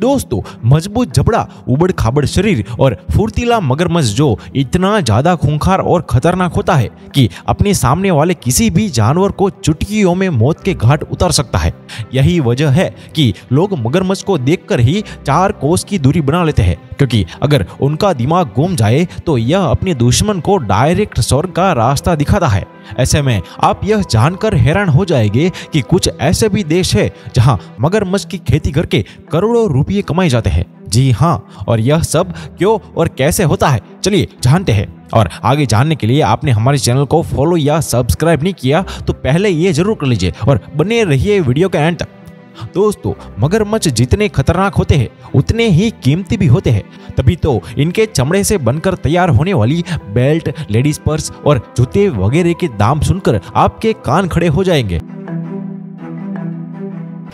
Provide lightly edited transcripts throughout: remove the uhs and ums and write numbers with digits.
दोस्तों, मजबूत जबड़ा, उबड़ खाबड़ शरीर और फुर्तीला मगरमच्छ जो इतना ज्यादा खूंखार और खतरनाक होता है कि अपने सामने वाले किसी भी जानवर को चुटकियों में मौत के घाट उतार सकता है। यही वजह है कि लोग मगरमच्छ को देखकर ही 4 कोस की दूरी बना लेते हैं, क्योंकि अगर उनका दिमाग घूम जाए तो यह अपने दुश्मन को डायरेक्ट स्वर्ग का रास्ता दिखाता है। ऐसे में आप यह जानकर हैरान हो जाएंगे कि कुछ ऐसे भी देश है जहां मगरमच्छ की खेती करके करोड़ों रुपये कमाए जाते हैं। जी हाँ, और यह सब क्यों और कैसे होता है, चलिए जानते हैं। और आगे जानने के लिए आपने हमारे चैनल को फॉलो या सब्सक्राइब नहीं किया तो पहले ये जरूर कर लीजिए और बने रहिए वीडियो के एंड तक। दोस्तों, मगरमच्छ जितने खतरनाक होते हैं उतने ही कीमती भी होते हैं, तभी तो इनके चमड़े से बनकर तैयार होने वाली बेल्ट, लेडीज पर्स और जूते वगैरह के दाम सुनकर आपके कान खड़े हो जाएंगे।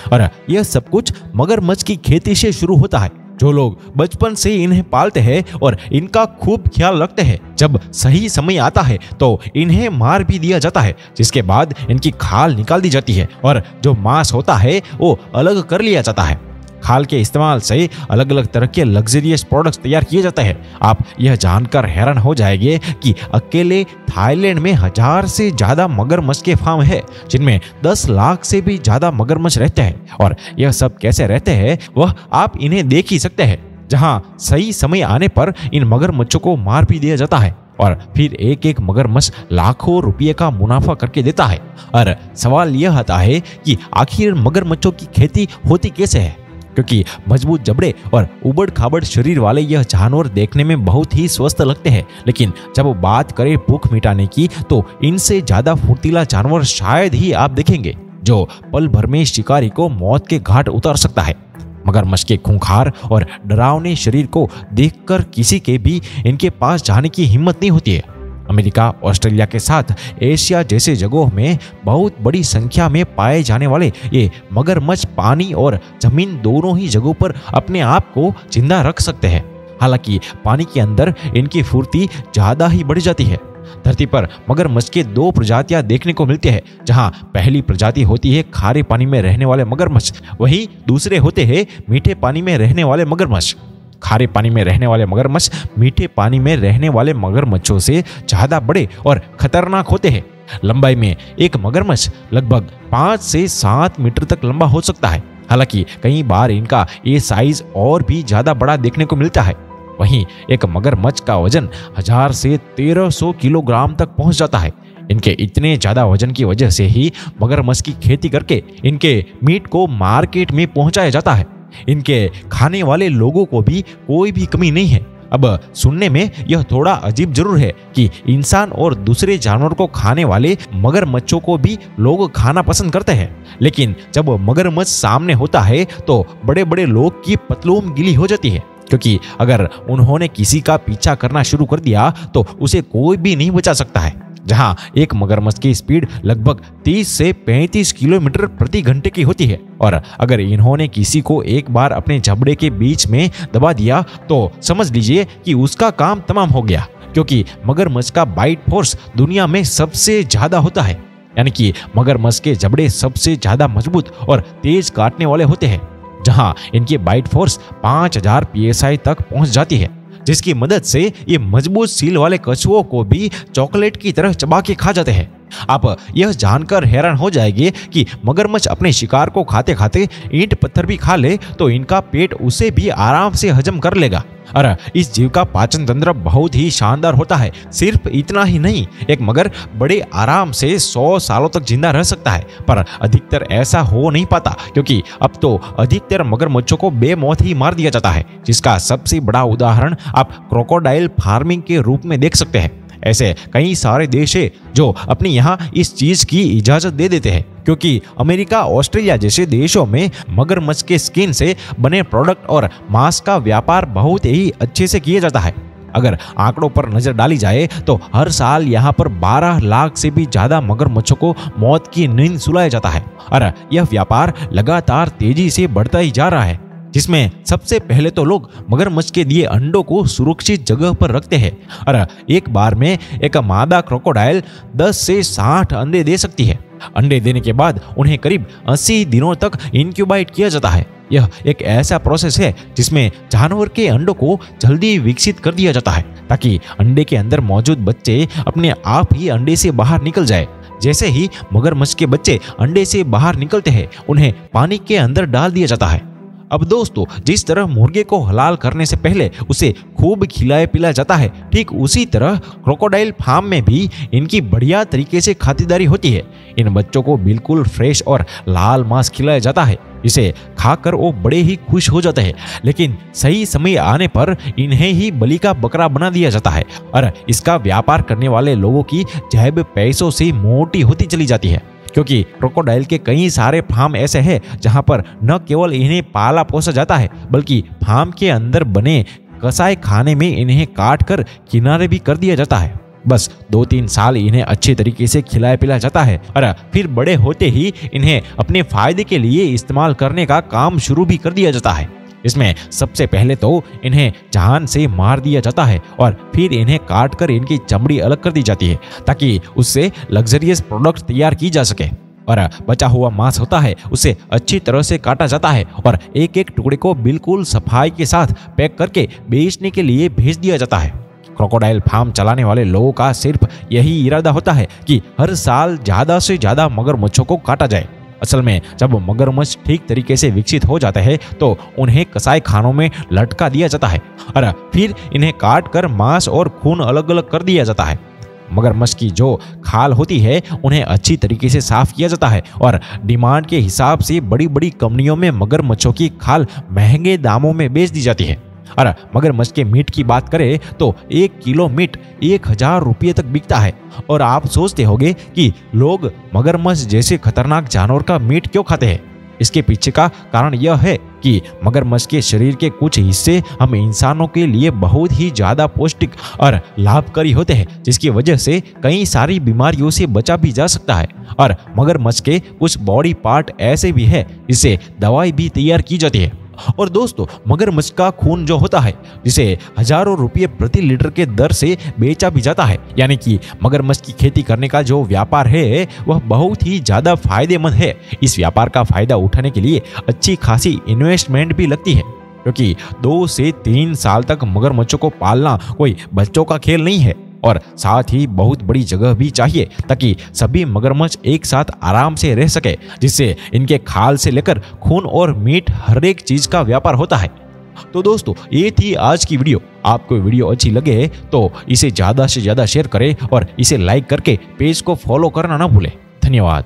और यह सब कुछ मगरमच्छ की खेती से शुरू होता है। जो लोग बचपन से इन्हें पालते हैं और इनका खूब ख्याल रखते हैं, जब सही समय आता है तो इन्हें मार भी दिया जाता है, जिसके बाद इनकी खाल निकाल दी जाती है और जो मांस होता है वो अलग कर लिया जाता है। खाल के इस्तेमाल से अलग अलग तरह के लग्जरियस प्रोडक्ट्स तैयार किए जाते हैं। आप यह जानकर हैरान हो जाएंगे कि अकेले थाईलैंड में 1000 से ज्यादा मगरमच्छ के फार्म है, जिनमें 10 लाख से भी ज्यादा मगरमच्छ रहते हैं। और यह सब कैसे रहते हैं वह आप इन्हें देख ही सकते हैं, जहां सही समय आने पर इन मगरमच्छों को मार भी दिया जाता है और फिर एक एक मगरमच्छ लाखों रुपये का मुनाफा करके देता है। और सवाल यह आता है कि आखिर मगरमच्छों की खेती होती कैसे है, क्योंकि मजबूत जबड़े और उबड़ खाबड़ शरीर वाले यह जानवर देखने में बहुत ही स्वस्थ लगते हैं, लेकिन जब बात करें भूख मिटाने की तो इनसे ज्यादा फुर्तीला जानवर शायद ही आप देखेंगे, जो पल भर में शिकारी को मौत के घाट उतार सकता है। मगरमच्छ के खूंखार और डरावने शरीर को देखकर किसी के भी इनके पास जाने की हिम्मत नहीं होती है। अमेरिका, ऑस्ट्रेलिया के साथ एशिया जैसे जगहों में बहुत बड़ी संख्या में पाए जाने वाले ये मगरमच्छ पानी और जमीन दोनों ही जगहों पर अपने आप को जिंदा रख सकते हैं। हालांकि पानी के अंदर इनकी फुर्ती ज्यादा ही बढ़ जाती है। धरती पर मगरमच्छ के 2 प्रजातियां देखने को मिलती है, जहां पहली प्रजाति होती है खारे पानी में रहने वाले मगरमच्छ, वहीं दूसरे होते हैं मीठे पानी में रहने वाले मगरमच्छ। खारे पानी में रहने वाले मगरमच्छ मीठे पानी में रहने वाले मगरमच्छों से ज्यादा बड़े और खतरनाक होते हैं। लंबाई में एक मगरमच्छ लगभग 5 से 7 मीटर तक लंबा हो सकता है। हालांकि कई बार इनका ये साइज और भी ज्यादा बड़ा देखने को मिलता है। वहीं एक मगरमच्छ का वजन 1000 से 1300 किलोग्राम तक पहुंच जाता है। इनके इतने ज्यादा वजन की वजह से ही मगरमच्छ की खेती करके इनके मीट को मार्केट में पहुंचाया जाता है। इनके खाने वाले लोगों को भी कोई भी कमी नहीं है। अब सुनने में यह थोड़ा अजीब जरूर है कि इंसान और दूसरे जानवर को खाने वाले मगरमच्छों को भी लोग खाना पसंद करते हैं, लेकिन जब मगरमच्छ सामने होता है तो बड़े बड़े लोग की पतलून गीली हो जाती है, क्योंकि अगर उन्होंने किसी का पीछा करना शुरू कर दिया तो उसे कोई भी नहीं बचा सकता है। जहां एक मगरमच्छ की स्पीड लगभग 30 से 35 किलोमीटर प्रति घंटे की होती है, और अगर इन्होंने किसी को एक बार अपने जबड़े के बीच में दबा दिया तो समझ लीजिए कि उसका काम तमाम हो गया, क्योंकि मगरमच्छ का बाइट फोर्स दुनिया में सबसे ज्यादा होता है। यानी कि मगरमच्छ के जबड़े सबसे ज्यादा मजबूत और तेज काटने वाले होते हैं, जहां इनकी बाइट फोर्स 5000 PSI तक पहुंच जाती है, जिसकी मदद से ये मजबूत सील वाले कछुओं को भी चॉकलेट की तरह चबा के खा जाते हैं। आप यह जानकर हैरान हो जाएंगे कि मगरमच्छ अपने शिकार को खाते खाते ईंट पत्थर भी खा ले तो इनका पेट उसे भी आराम से हजम कर लेगा। और इस जीव का पाचन तंत्र बहुत ही शानदार होता है। सिर्फ इतना ही नहीं, एक मगर बड़े आराम से 100 सालों तक जिंदा रह सकता है, पर अधिकतर ऐसा हो नहीं पाता, क्योंकि अब तो अधिकतर मगरमच्छों को बेमौत ही मार दिया जाता है, जिसका सबसे बड़ा उदाहरण आप क्रोकोडाइल फार्मिंग के रूप में देख सकते हैं। ऐसे कई सारे देश है जो अपने यहाँ इस चीज की इजाजत दे देते हैं, क्योंकि अमेरिका, ऑस्ट्रेलिया जैसे देशों में मगरमच्छ के स्किन से बने प्रोडक्ट और मांस का व्यापार बहुत ही अच्छे से किया जाता है। अगर आंकड़ों पर नजर डाली जाए तो हर साल यहाँ पर 12 लाख से भी ज्यादा मगरमच्छों को मौत की नींद सुलाया जाता है, और यह व्यापार लगातार तेजी से बढ़ता ही जा रहा है। जिसमें सबसे पहले तो लोग मगरमच्छ के दिए अंडों को सुरक्षित जगह पर रखते हैं और एक बार में एक मादा क्रोकोडाइल 10 से 60 अंडे दे सकती है। अंडे देने के बाद उन्हें करीब 80 दिनों तक इंक्यूबेट किया जाता है। यह एक ऐसा प्रोसेस है जिसमें जानवर के अंडों को जल्दी विकसित कर दिया जाता है ताकि अंडे के अंदर मौजूद बच्चे अपने आप ही अंडे से बाहर निकल जाए। जैसे ही मगरमच्छ के बच्चे अंडे से बाहर निकलते हैं, उन्हें पानी के अंदर डाल दिया जाता है। अब दोस्तों, जिस तरह मुर्गे को हलाल करने से पहले उसे खूब खिलाया पिलाया जाता है, ठीक उसी तरह क्रोकोडाइल फार्म में भी इनकी बढ़िया तरीके से खातिरदारी होती है। इन बच्चों को बिल्कुल फ्रेश और लाल मांस खिलाया जाता है, इसे खाकर वो बड़े ही खुश हो जाते हैं। लेकिन सही समय आने पर इन्हें ही बलि का बकरा बना दिया जाता है और इसका व्यापार करने वाले लोगों की जेब पैसों से मोटी होती चली जाती है, क्योंकि क्रोकोडाइल के कई सारे फार्म ऐसे हैं जहां पर न केवल इन्हें पाला पोसा जाता है, बल्कि फार्म के अंदर बने कसाई खाने में इन्हें काट कर किनारे भी कर दिया जाता है। बस 2-3 साल इन्हें अच्छे तरीके से खिलाया पिलाया जाता है और फिर बड़े होते ही इन्हें अपने फायदे के लिए इस्तेमाल करने का काम शुरू भी कर दिया जाता है। इसमें सबसे पहले तो इन्हें जान से मार दिया जाता है और फिर इन्हें काट कर इनकी चमड़ी अलग कर दी जाती है ताकि उससे लग्जरियस प्रोडक्ट तैयार की जा सके। और बचा हुआ मांस होता है उसे अच्छी तरह से काटा जाता है और एक एक टुकड़े को बिल्कुल सफाई के साथ पैक करके बेचने के लिए भेज दिया जाता है। क्रोकोडाइल फार्म चलाने वाले लोगों का सिर्फ यही इरादा होता है कि हर साल ज्यादा से ज्यादा मगरमच्छों को काटा जाए। असल में जब मगरमच्छ ठीक तरीके से विकसित हो जाते हैं तो उन्हें कसाई खानों में लटका दिया जाता है और फिर इन्हें काट कर मांस और खून अलग अलग कर दिया जाता है। मगरमच्छ की जो खाल होती है उन्हें अच्छी तरीके से साफ किया जाता है और डिमांड के हिसाब से बड़ी बड़ी कंपनियों में मगरमच्छों की खाल महंगे दामों में बेच दी जाती है। और मगरमच्छ के मीट की बात करें तो 1 किलो मीट 1000 रुपये तक बिकता है। और आप सोचते होंगे कि लोग मगरमच्छ जैसे खतरनाक जानवर का मीट क्यों खाते हैं। इसके पीछे का कारण यह है कि मगरमच्छ के शरीर के कुछ हिस्से हम इंसानों के लिए बहुत ही ज्यादा पौष्टिक और लाभकारी होते हैं, जिसकी वजह से कई सारी बीमारियों से बचा भी जा सकता है। और मगरमच्छ के कुछ बॉडी पार्ट ऐसे भी है जिससे दवाई भी तैयार की जाती है। और दोस्तों, मगरमच्छ का खून जो होता है जिसे हजारों रुपये प्रति लीटर के दर से बेचा भी जाता है, यानी कि मगरमच्छ की खेती करने का जो व्यापार है वह बहुत ही ज्यादा फायदेमंद है। इस व्यापार का फायदा उठाने के लिए अच्छी खासी इन्वेस्टमेंट भी लगती है, क्योंकि 2 से 3 साल तक मगरमच्छों को पालना कोई बच्चों का खेल नहीं है। और साथ ही बहुत बड़ी जगह भी चाहिए ताकि सभी मगरमच्छ एक साथ आराम से रह सके, जिससे इनके खाल से लेकर खून और मीट हर एक चीज का व्यापार होता है। तो दोस्तों, ये थी आज की वीडियो। आपको वीडियो अच्छी लगे तो इसे ज्यादा से ज्यादा शेयर करें और इसे लाइक करके पेज को फॉलो करना ना भूलें। धन्यवाद।